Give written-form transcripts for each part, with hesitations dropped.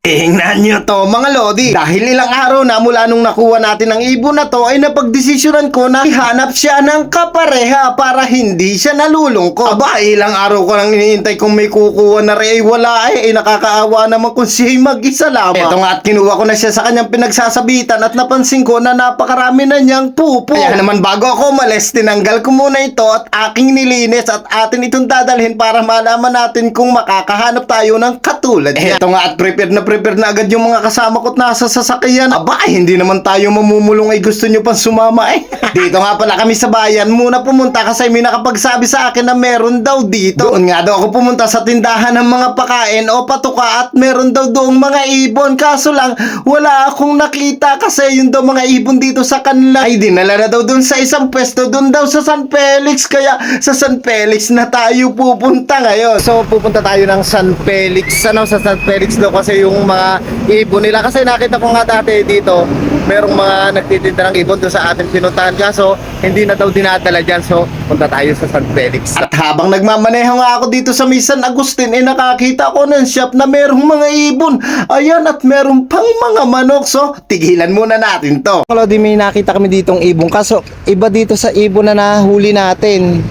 Tingnan nyo to mga lodi. Dahil ilang araw na mula nung nakuha natin ang ibon na to ay napagdesisyonan ko na ihanap siya ng kapareha para hindi siya nalulungkot. Aba, ilang araw ko nang iniintay kung may kukuha na rin ay wala nakakaawa naman kung siya'y mag-isa lamang. Eto nga at kinuha ko na siya sa kanyang pinagsasabitan at napansin ko na napakarami na niyang pupo. Kaya naman bago ako umalis, tinanggal ko muna ito at aking nilinis at atin itong dadalhin para malaman natin kung makakahanap tayo ng katulad niya. Eto nga at prepare na agad yung mga kasama ko't nasa sasakyan. Aba, hindi naman tayo mamumulong ay gusto nyo pang sumama Dito nga pala kami sa bayan muna pumunta kasi may nakapagsabi sa akin na meron daw dito. Doon nga daw ako pumunta sa tindahan ng mga pakain o patuka at meron daw doong mga ibon. Kaso lang, wala akong nakita kasi yung daw mga ibon dito sa kanila ay dinala na daw doon sa isang pwesto doon daw sa San Felix. Kaya sa San Felix na tayo pupunta ngayon. So pupunta tayo ng San Felix. Sa San Felix daw kasi yung mga ibon nila kasi nakita ko nga dati dito merong mga nagtitinda ng ibon doon sa ating pinuntahan kaso hindi na daw dinadala dyan, so punta tayo sa San Felix. At habang nagmamaneho nga ako dito sa San Agustin nakakita ko ng shop na merong mga ibon, ayan, at meron pang mga manok, so tigilan muna natin to. Lodi, may nakita kami ditong ibon kaso iba dito sa ibon na nahuli natin.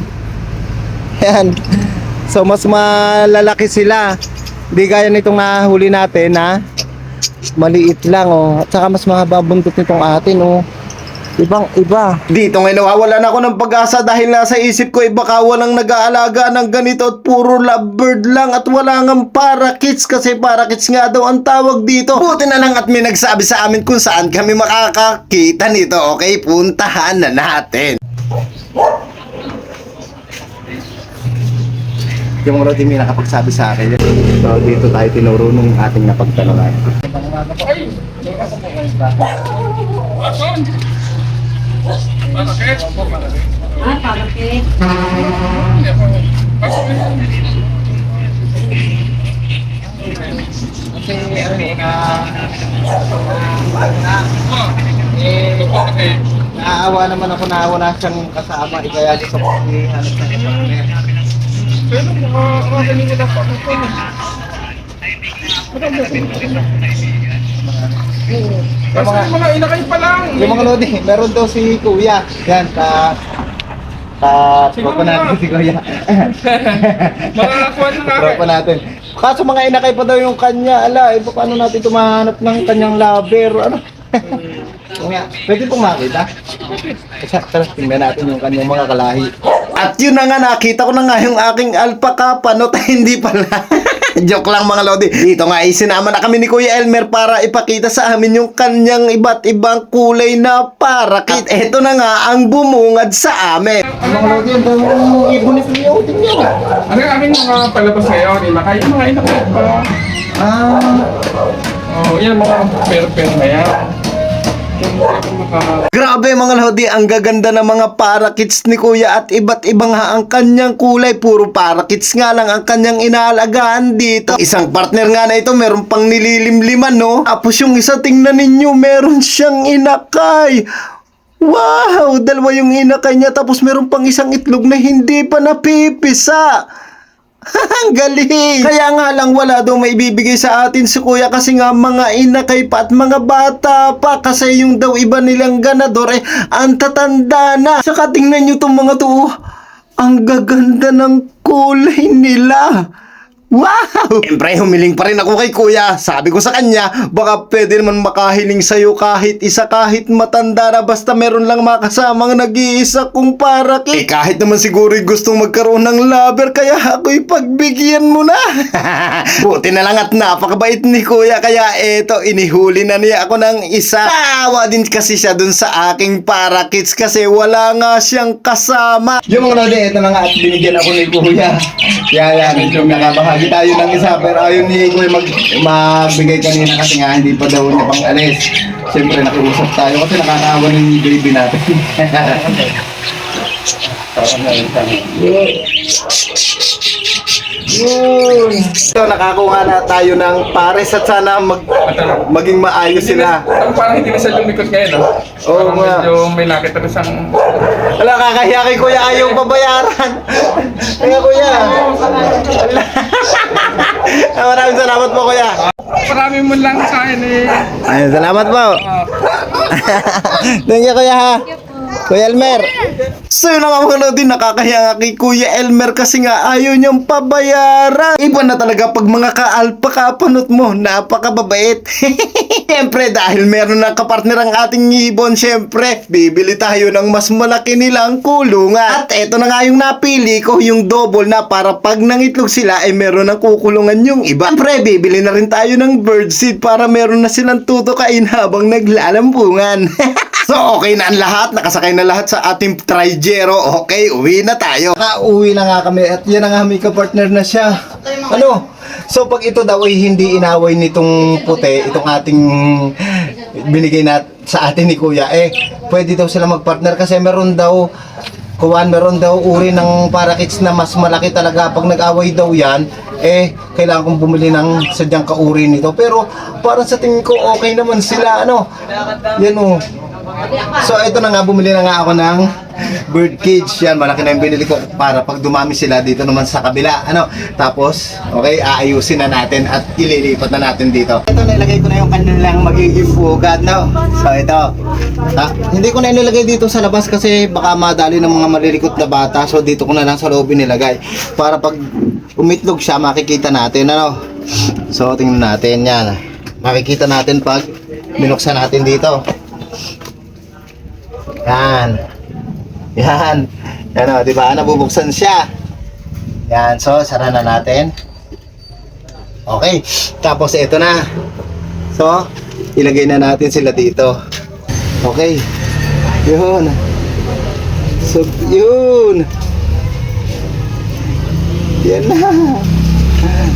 Yan, so mas malalaki sila. Di gaya nitong nahuli natin na maliit lang at saka mas mahaba buntot nitong atin ibang iba. Dito ngayon nawawalan ako ng pag-asa dahil nasa isip ko baka walang nag-aalaga ng ganito at puro lovebird lang at wala ngang parakeets kasi parakeets nga daw ang tawag dito. Buti na lang at may nagsabi sa amin kung saan kami makakakita nito. Okay, puntahan na natin. Yung Rodi may nakapagsabi sa akin. So dito tayo tinuro nung ating napagtanungan. Palaki. Naawa naman ako na wala siyang kasama kaya gusto ko ihanap na partner. Pero mga ganito lang pa ito. Kasi mga inakay pa lang. Yung mga lodi, meron daw si Kuya. Yan, tropa natin si Kuya. Makakakuha na Tropa natin. Kaso mga inakay pa daw yung kanya. Ala, paano natin tumahanap ng kanyang lover? Ano? Kuya, pwede pong makita? Tara, tingnan natin yung kanyang mga kalahi. At yun na nga, nakita ko na nga yung aking alpaca panot. Hindi pala. Joke lang mga lodi. Dito nga sinama na kami ni Kuya Elmer para ipakita sa amin yung kanyang iba't ibang kulay na parakit. Eto na nga ang bumungad sa amin. Mga lodi, ang dami yung ibon ni Kuya. Tingnan. Ano yung aming mga palabas ngayon? Inakay, mga inakay pa. Yan mga pero na yan. Grabe mga lodi, ang gaganda ng mga parakits ni Kuya at iba't ibang ang kanyang kulay. Puro parakits nga lang ang kanyang inaalagaan dito. Isang partner nga na ito, meron pang nililimliman, no? Tapos yung isa, tingnan ninyo, meron siyang inakay. Wow! Dalawa yung inakay niya, tapos meron pang isang itlog na hindi pa napipisa. Ang galing! Kaya nga lang wala daw maibibigay sa atin si Kuya kasi nga mga inakay pa at mga bata pa kasi yung daw iba nilang ganador ang tatanda na. Saka tingnan nyo itong mga to, ang gaganda ng kulay nila. Wow! Siyempre, humiling pa rin ako kay Kuya. Sabi ko sa kanya, baka pwede naman makahiling sa'yo kahit isa, kahit matanda na basta meron lang makasamang nag-iisa kong parakit. Kahit naman siguro gustong magkaroon ng lover, kaya ako'y pagbigyan mo na. Buti na lang at napakabait ni Kuya, kaya eto, inihuli na niya ako ng isa. Tawa din kasi siya dun sa aking parakits kasi wala nga siyang kasama. Yung mga lodi, ito na nga at binigyan ako ni Kuya. Kaya medyo nakabahagi tayo ng isa pero ayaw ni Kuya magbigay kanina kasi nga hindi pa daw niya pang alis. Siyempre nakiusap tayo kasi nakakaawa ng baby natin. Yun. So, nakakuha na tayo ng pares at sana maging maayos sila. Parang hindi na siya lumikot ngayon, no? Oo Parang nga. medyo may nakita na siyang... Wala, kakahiya kay kuya, ayaw pabayaran. Kaya kuya. Wala. Maraming salamat po kuya. Marami mo lang sa akin eh. Ay, salamat po. Thank you kuya ha. Kuya Elmer. So yun nga mga lodi, nakakahiya nga kay Kuya Elmer kasi nga ayaw niyang pabayaran. Iba na talaga pag mga kaalpa kapanot mo, napakababait. Siyempre dahil meron ng kapartner ang ating ibon, siyempre bibili tayo ng mas malaki nilang kulungan. At eto na nga yung napili ko, yung double na para pag nangitlog sila ay meron ng kukulungan yung iba. Siyempre bibili na rin tayo ng birdseed para meron na silang tutukain habang naglalambungan. So okay na ang lahat, nakasakay na lahat sa ating Trigero. Okay, uwi na tayo. Nakauwi na nga kami at yan na nga may kapartner na siya. Ano? So pag ito daw ay hindi inaway nitong puti, itong ating binigay na sa atin ni Kuya, pwede daw sila magpartner kasi meron daw uri ng parakits na mas malaki talaga. Pag nag-away daw yan, kailangan kong bumili ng sadyang kauri nito. Pero parang sa tingin ko okay naman sila, ano? Yan o. So ito na nga, bumili na nga ako ng bird cage. Yan, malaki na yung binili ko para pag dumami sila dito naman sa kabila. Ano? Tapos, okay, aayusin na natin at ililipat na natin dito. Ito, nilagay ko na yung kanilang magiging pugad, no? So ito. Hindi ko na inilagay dito sa labas kasi baka madali ng mga malilikot na bata. So dito ko na lang sa loob inilagay. Para pag umitlog siya, makikita natin, ano? So tingnan natin yan. Makikita natin pag binuksan natin dito. Yan. Yan. Yan o, di ba? Nabubuksan siya. Yan. So, sara na natin. Okay. Tapos, ito na. So, ilagay na natin sila dito. Okay. Yun. So, yun. Yan na.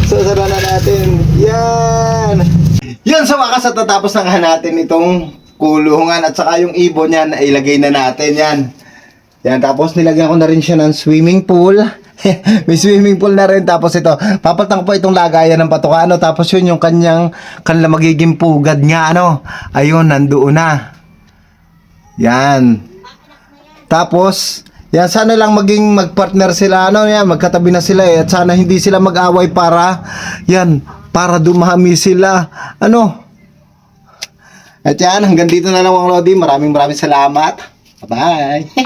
So, sara na natin. Yan. Yan, sa wakas at natapos na nga natin itong kulungan at saka yung ibon yan, ilagay na natin yan. Yan, tapos nilagyan ko na rin siya ng swimming pool. May swimming pool na rin. Tapos ito, papalitan ko po itong lagayan ng patuka, ano. Tapos yun yung kanilang magiging pugad niya, ano. Ayun, nandoon na. Yan. Tapos, yan, sana lang magpartner sila, ano, yan, magkatabi na sila at sana hindi sila mag-away para dumami sila, ano. At yan, hanggang dito na lang mga Lodi. Maraming salamat. Bye-bye.